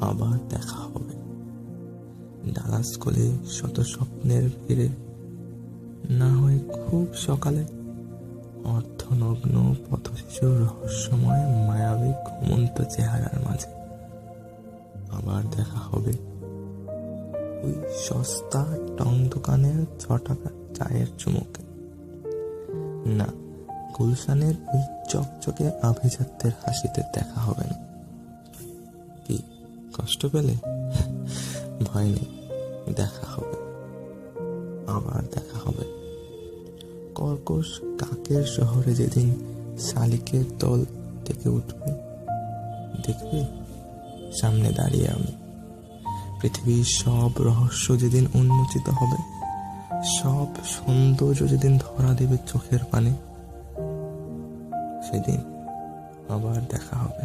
আবার দেখা হবে ডালাস স্কুলে, শত স্বপ্নের ভিড়ে, না হয় খুব সকালে, অর্ধনগ্ন পথশিশুর রহস্যময় মায়াবী ঘুমন্ত চেহারার মাঝে। আবার দেখা হবে ওই সস্তা টং দোকানের 6 টাকার চায়ের চুমুকে। না, গুলশানের ওই চকচকে আভিজাত্যের হাসিতে দেখা হবে না। কি কষ্ট পেলে? ভয় নেই, দেখা হবে, আবার দেখা হবে। কর্কশ কাকের শহরে যেদিন শালিকের দল থেকে উঠবে, দেখবে সামনে দাঁড়িয়ে আমি। পৃথিবীর সব রহস্য যেদিন উন্মোচিত হবে, সব সৌন্দর্য যেদিন ধরা দেবে চোখের পানে, সেদিন আবার দেখা হবে।